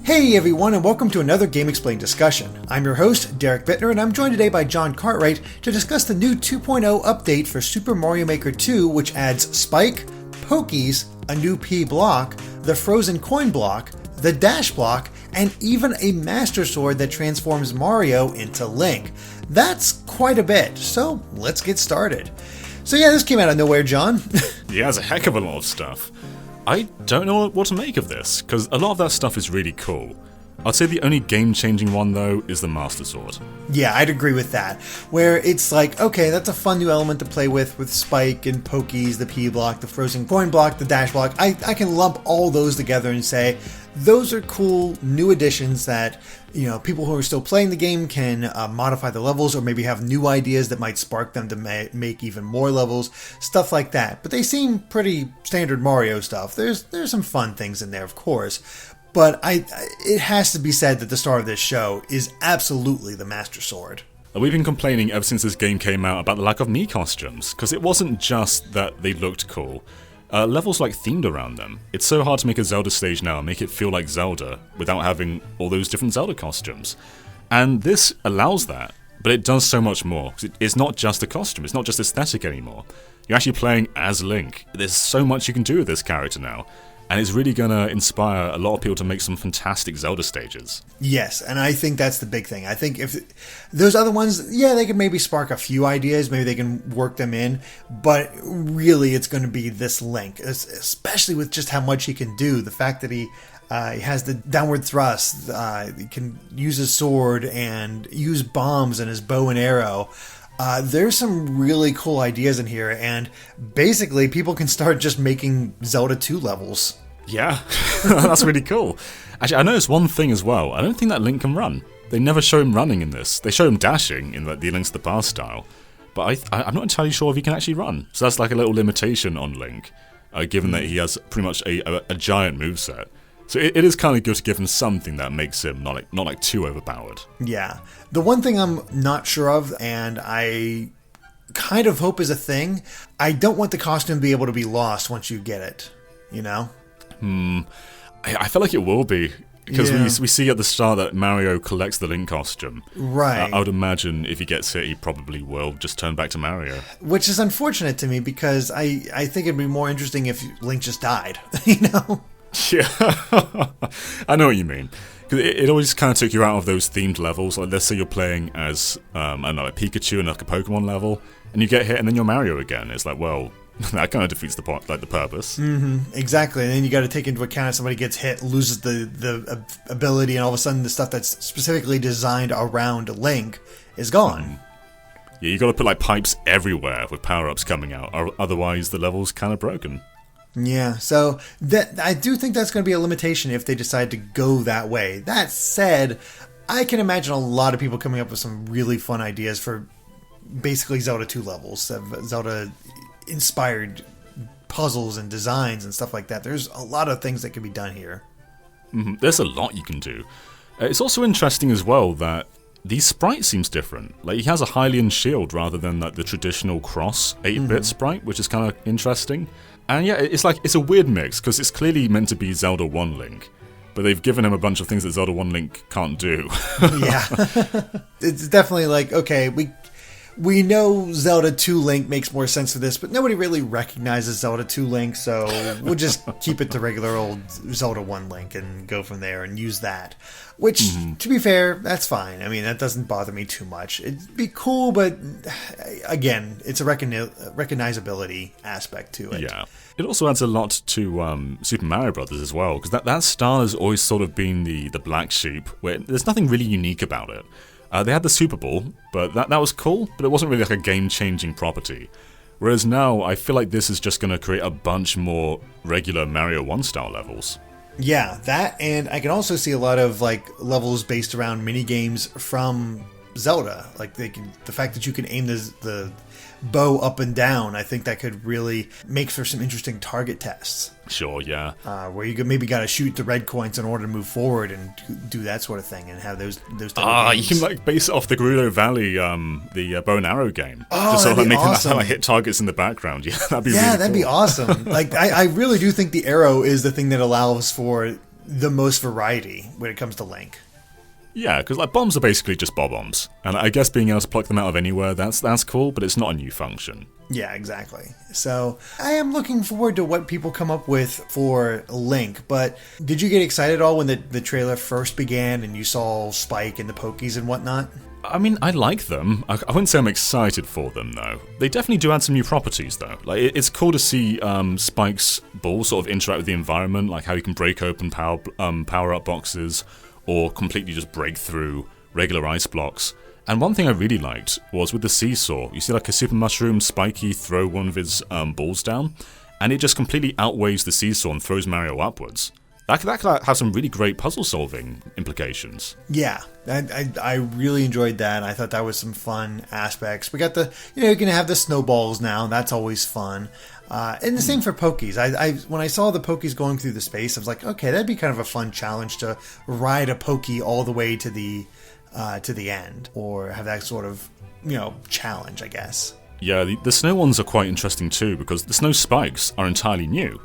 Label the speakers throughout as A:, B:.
A: Hey everyone, and welcome to another Game Explained discussion. I'm your host, Derek Bittner, and I'm joined today by John Cartwright to discuss the new 2.0 update for Super Mario Maker 2, which adds Spike, Pokies, a new P block, the Frozen Coin block, the Dash block, and even a Master Sword that transforms Mario into Link. That's quite a bit, so let's get started. So yeah, this came out of nowhere, John.
B: Yeah, it's a heck of a lot of stuff. I don't know what to make of this, because a lot of that stuff is really cool. I'd say the only game-changing one, though, is the Master Sword.
A: Yeah, I'd agree with that. Where it's like, okay, that's a fun new element to play with Spike and Pokies, the P block, the Frozen Coin block, the Dash block. I can lump all those together and say, those are cool new additions that, you know, people who are still playing the game can modify the levels or maybe have new ideas that might spark them to make even more levels, stuff like that. But they seem pretty standard Mario stuff. There's some fun things in there, of course. But it has to be said that the star of this show is absolutely the Master Sword.
B: We've been complaining ever since this game came out about the lack of Mii costumes, because it wasn't just that they looked cool. Levels like themed around them. It's so hard to make a Zelda stage now and make it feel like Zelda without having all those different Zelda costumes. And this allows that, but it does so much more, because it's not just a costume, it's not just aesthetic anymore. You're actually playing as Link. There's so much you can do with this character now. And it's really going to inspire a lot of people to make some fantastic Zelda stages.
A: Yes, and I think that's the big thing. I think if those other ones, yeah, they can maybe spark a few ideas, maybe they can work them in, but really it's going to be this Link, especially with just how much he can do. The fact that he has the downward thrust, he can use his sword and use bombs and his bow and arrow. There's some really cool ideas in here, and basically people can start just making Zelda 2 levels.
B: Yeah, that's really cool. Actually, I noticed one thing as well. I don't think that Link can run. They never show him running in this. They show him dashing in the Links to the Past style, but I'm not entirely sure if he can actually run. So that's like a little limitation on Link, given that he has pretty much a giant moveset. So it is kind of good to give him something that makes him not too overpowered.
A: Yeah. The one thing I'm not sure of, and I kind of hope is a thing, I don't want the costume to be able to be lost once you get it, you know?
B: I feel like it will be, because we see at the start that Mario collects the Link costume.
A: Right.
B: I would imagine if he gets hit, he probably will just turn back to Mario.
A: Which is unfortunate to me, because I think it'd be more interesting if Link just died, you know?
B: Yeah, I know what you mean. It always kind of took you out of those themed levels. Like, let's say you're playing as, I don't know, like Pikachu in like a Pokemon level, and you get hit and then you're Mario again. It's like, well, that kind of defeats the purpose.
A: Mm-hmm, exactly. And then you got to take into account if somebody gets hit, loses the ability, and all of a sudden the stuff that's specifically designed around Link is gone.
B: Yeah, you got to put like pipes everywhere with power-ups coming out, or otherwise the level's kind of broken.
A: Yeah, so I do think that's going to be a limitation if they decide to go that way. That said, I can imagine a lot of people coming up with some really fun ideas for basically Zelda 2 levels, Zelda-inspired puzzles and designs and stuff like that. There's a lot of things that can be done here.
B: Mm-hmm. There's a lot you can do. It's also interesting as well that the sprite seems different. Like, he has a Hylian shield rather than like the traditional cross 8-bit sprite, which is kind of interesting. And yeah, it's a weird mix, because it's clearly meant to be Zelda 1 Link, but they've given him a bunch of things that Zelda 1 Link can't do.
A: Yeah. It's definitely like, okay, we know Zelda 2 Link makes more sense for this, but nobody really recognizes Zelda 2 Link, so we'll just keep it to regular old Zelda 1 Link and go from there and use that. Which, to be fair, that's fine. I mean, that doesn't bother me too much. It'd be cool, but again, it's a recognizability aspect to it.
B: Yeah. It also adds a lot to Super Mario Brothers as well, because that style has always sort of been the black sheep, where there's nothing really unique about it. They had the Super Ball, but that was cool, but it wasn't really like a game-changing property. Whereas now, I feel like this is just going to create a bunch more regular Mario 1 style levels.
A: Yeah, that, and I can also see a lot of like levels based around mini games from Zelda. Like the fact that you can aim the bow up and down, I think that could really make for some interesting target tests.
B: Sure, yeah.
A: Where you maybe got to shoot the red coins in order to move forward and do that sort of thing, and have those type of games.
B: You can like base it off the Gerudo Valley, the bow and arrow game.
A: Oh,
B: just sort of like
A: awesome.
B: hit targets in the background. Yeah, that'd be
A: yeah,
B: really
A: that'd
B: cool.
A: be awesome. Like I really do think the arrow is the thing that allows for the most variety when it comes to Link.
B: Yeah, because like bombs are basically just bob-ombs, and I guess being able to pluck them out of anywhere, that's cool, but it's not a new function.
A: Yeah, exactly. So I am looking forward to what people come up with for Link, but did you get excited at all when the trailer first began and you saw Spike and the Pokies and whatnot?
B: I mean, I like them. I wouldn't say I'm excited for them, though. They definitely do add some new properties, though. Like, it's cool to see Spike's ball sort of interact with the environment, like how he can break open power-up boxes, or completely just break through regular ice blocks. And one thing I really liked was with the seesaw. You see like a Super Mushroom Spikey throw one of his balls down, and it just completely outweighs the seesaw and throws Mario upwards. That could have some really great puzzle-solving implications.
A: Yeah, I really enjoyed that. I thought that was some fun aspects. We got you can have the snowballs now. That's always fun. And the same for Pokies. When I saw the Pokies going through the space, I was like, okay, that'd be kind of a fun challenge to ride a Pokie all the way to the end, or have that sort of challenge, I guess.
B: Yeah, the snow ones are quite interesting too, because the snow spikes are entirely new.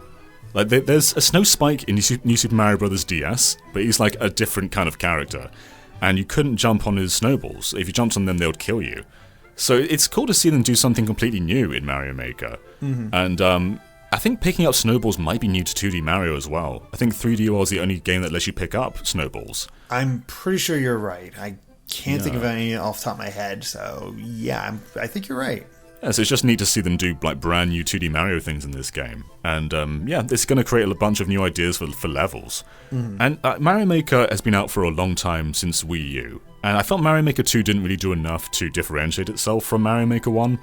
B: Like there's a snow spike in New Super Mario Bros. DS, but he's like a different kind of character, and you couldn't jump on his snowballs. If you jumped on them, they would kill you. So it's cool to see them do something completely new in Mario Maker. Mm-hmm. And I think picking up snowballs might be new to 2D Mario as well. I think 3D World is the only game that lets you pick up snowballs.
A: I'm pretty sure you're right. I can't think of any off the top of my head, so yeah, I think you're right.
B: Yeah, so it's just neat to see them do like brand new 2D Mario things in this game. And it's going to create a bunch of new ideas for levels. Mm-hmm. And Mario Maker has been out for a long time, since Wii U. And I felt Mario Maker 2 didn't really do enough to differentiate itself from Mario Maker 1.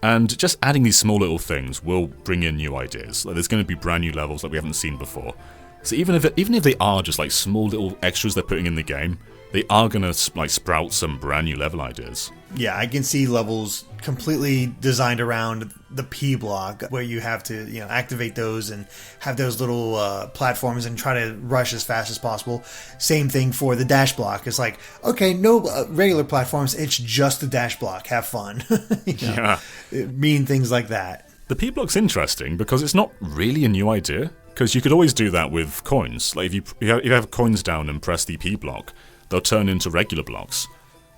B: And just adding these small little things will bring in new ideas. Like there's going to be brand new levels that we haven't seen before. So even if they are just like small little extras they're putting in the game, they are going to like sprout some brand new level ideas.
A: Yeah, I can see levels completely designed around the P block, where you have to activate those and have those little platforms and try to rush as fast as possible. Same thing for the dash block. It's like, okay, no regular platforms, it's just the dash block. Have fun.
B: Yeah.
A: Mean things like that.
B: The P block's interesting because it's not really a new idea, because you could always do that with coins. Like if you have coins down and press the P block, they'll turn into regular blocks.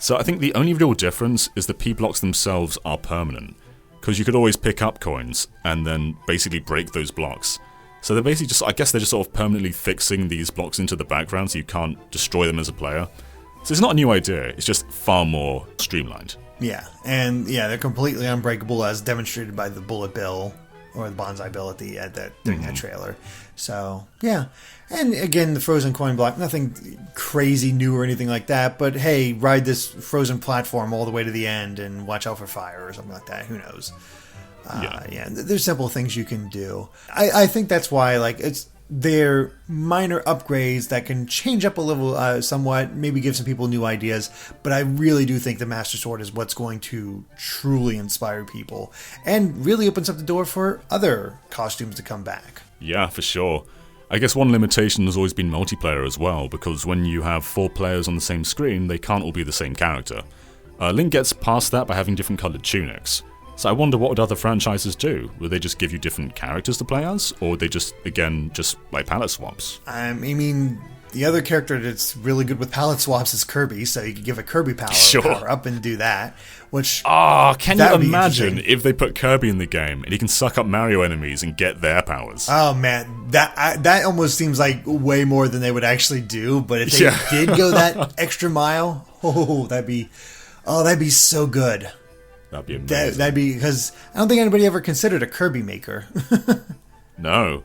B: So I think the only real difference is the P blocks themselves are permanent, because you could always pick up coins and then basically break those blocks. So they're basically they're just sort of permanently fixing these blocks into the background so you can't destroy them as a player. So it's not a new idea, it's just far more streamlined.
A: Yeah, and they're completely unbreakable, as demonstrated by the Bullet Bill or the Bonsai Bill during that trailer. So, yeah. And again, the frozen coin block, nothing crazy new or anything like that, but hey, ride this frozen platform all the way to the end and watch out for fire or something like that. Who knows? Yeah, there's simple things you can do. I think that's why, they're minor upgrades that can change up a level somewhat, maybe give some people new ideas, but I really do think the Master Sword is what's going to truly inspire people and really opens up the door for other costumes to come back.
B: Yeah, for sure. I guess one limitation has always been multiplayer as well, because when you have 4 players on the same screen, they can't all be the same character. Link gets past that by having different coloured tunics. So I wonder, what would other franchises do? Would they just give you different characters to play as? Or would they just like palette swaps?
A: I mean, the other character that's really good with palette swaps is Kirby, so you could give a Kirby power up and do that. Which
B: can you imagine if they put Kirby in the game and he can suck up Mario enemies and get their powers?
A: Oh man, that almost seems like way more than they would actually do. But if they did go that extra mile, that'd be so good.
B: That'd be amazing.
A: That'd be, because I don't think anybody ever considered a Kirby maker.
B: No.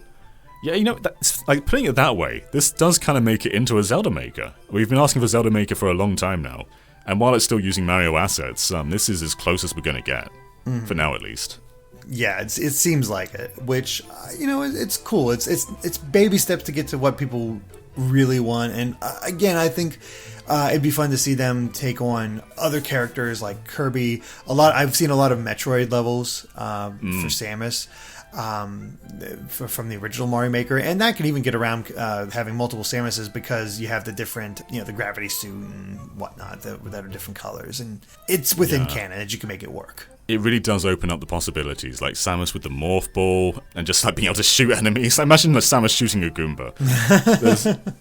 B: Yeah, that's, like, putting it that way, this does kind of make it into a Zelda maker. We've been asking for Zelda maker for a long time now, and while it's still using Mario assets, this is as close as we're going to get, for now at least.
A: Yeah, it seems like it, which, it's cool. It's baby steps to get to what people really want, and again, I think it'd be fun to see them take on other characters like Kirby. I've seen a lot of Metroid levels for Samus from the original Mario Maker, and that can even get around having multiple Samuses, because you have the different, the gravity suit and whatnot that are different colors, and it's within canon that you can make it work.
B: it really does open up the possibilities, like Samus with the morph ball, and just like being able to shoot enemies. Like, imagine Samus shooting a Goomba.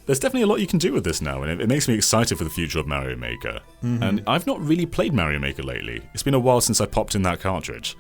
B: There's definitely a lot you can do with this now, and it makes me excited for the future of Mario Maker. Mm-hmm. And I've not really played Mario Maker lately. It's been a while since I popped in that cartridge.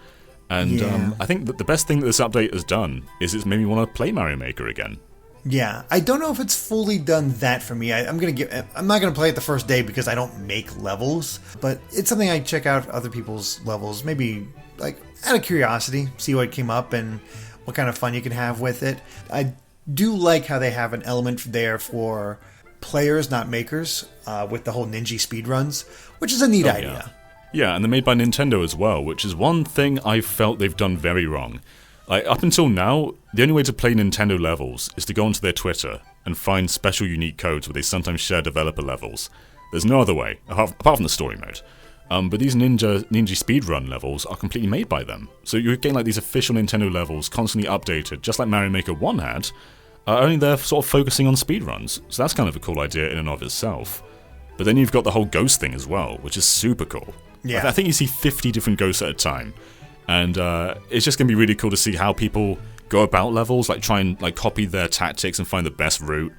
B: And I think that the best thing that this update has done is it's made me want to play Mario Maker again.
A: Yeah, I don't know if it's fully done that for me. I'm not gonna play it the first day because I don't make levels, but it's something I check out other people's levels, maybe like out of curiosity, see what came up and what kind of fun you can have with it. I do like how they have an element there for players, not makers, with the whole Ninji speedruns, which is a neat idea.
B: Yeah, and they're made by Nintendo as well, which is one thing I've felt they've done very wrong. Like, up until now, the only way to play Nintendo levels is to go onto their Twitter and find special unique codes where they sometimes share developer levels. There's no other way, apart from the story mode. But these Ninja speedrun levels are completely made by them. So you're getting like these official Nintendo levels constantly updated, just like Mario Maker 1 had, only they're sort of focusing on speedruns. So that's kind of a cool idea in and of itself. But then you've got the whole ghost thing as well, which is super cool. Yeah. I think you see 50 different ghosts at a time. And it's just going to be really cool to see how people go about levels, like try and like copy their tactics and find the best route.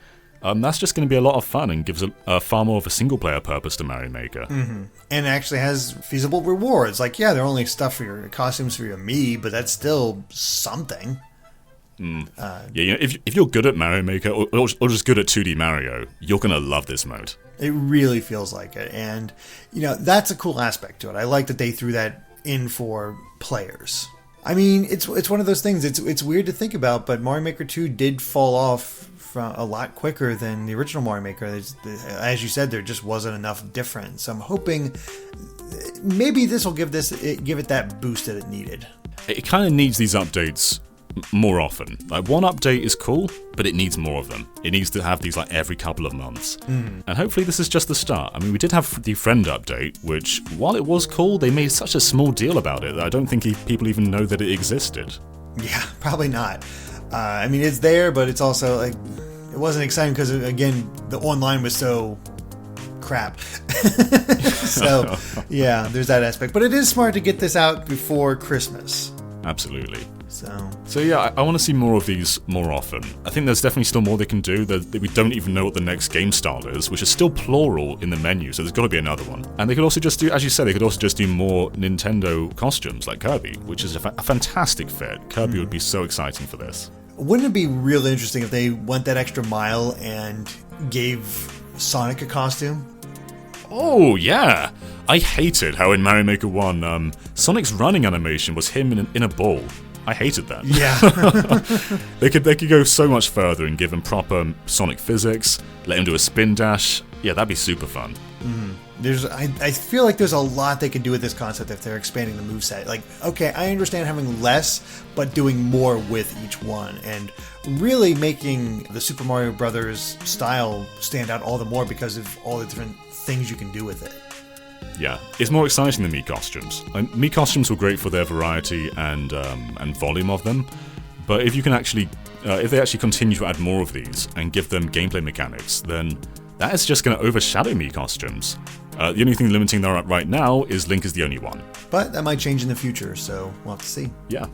B: That's just going to be a lot of fun and gives a far more of a single-player purpose to Mario Maker.
A: Mm-hmm. And it actually has feasible rewards. Like, yeah, they're only stuff for your costumes for your Mii, but that's still something.
B: If you're good at Mario Maker or just good at 2D Mario, you're going to love this mode.
A: It really feels like it. And, that's a cool aspect to it. I like that they threw that in for players. I mean, it's one of those things. It's weird to think about, but Mario Maker 2 did fall off from a lot quicker than the original Mario Maker. As you said, there just wasn't enough difference. I'm hoping maybe this will give it that boost that it needed.
B: It kind of needs these updates more often. Like, one update is cool, but it needs more of them. It needs to have these like every couple of months. And hopefully this is just the start. I mean, we did have the Friend update, which, while it was cool, they made such a small deal about it that I don't think people even know that it existed. Yeah,
A: probably not. I mean, it's there, but it's also like, it wasn't exciting because, again, the online was so crap. So, yeah, there's that aspect. But it is smart to get this out before Christmas.
B: Absolutely.
A: So
B: yeah, I want to see more of these more often. I think there's definitely still more they can do. That we don't even know what the next game style is, which is still plural in the menu, so there's got to be another one. And they could also just do, as you said, they could also just do more Nintendo costumes like Kirby, which is a fantastic fit. Kirby would be so exciting for this.
A: Wouldn't it be really interesting if they went that extra mile and gave Sonic a costume?
B: Oh, yeah! I hated how in Mario Maker 1, Sonic's running animation was him in a ball. I hated that.
A: Yeah.
B: They could go so much further and give him proper Sonic physics, let him do a spin dash. Yeah, that'd be super fun.
A: I feel like there's a lot they can do with this concept if they're expanding the moveset. Like, okay, I understand having less, but doing more with each one, and really making the Super Mario Brothers style stand out all the more because of all the different things you can do with it.
B: Yeah, it's more exciting than Mii costumes. Mii costumes were great for their variety and volume of them, but if you can actually, if they actually continue to add more of these and give them gameplay mechanics, then that is just going to overshadow Mii costumes. The only thing limiting them right now is Link is the only one.
A: But that might change in the future, so we'll have to see.
B: Yeah,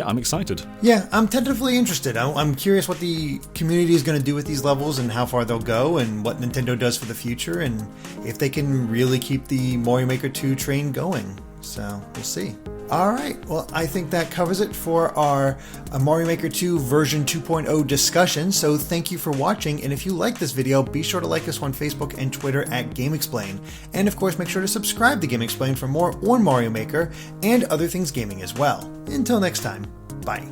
B: I'm excited.
A: Yeah, I'm tentatively interested. I'm curious what the community is going to do with these levels and how far they'll go and what Nintendo does for the future and if they can really keep the Mario Maker 2 train going. So, we'll see. Alright, well, I think that covers it for our Mario Maker 2 version 2.0 discussion. So thank you for watching, and if you like this video, be sure to like us on Facebook and Twitter at GameXplain. And of course, make sure to subscribe to GameXplain for more on Mario Maker and other things gaming as well. Until next time, bye.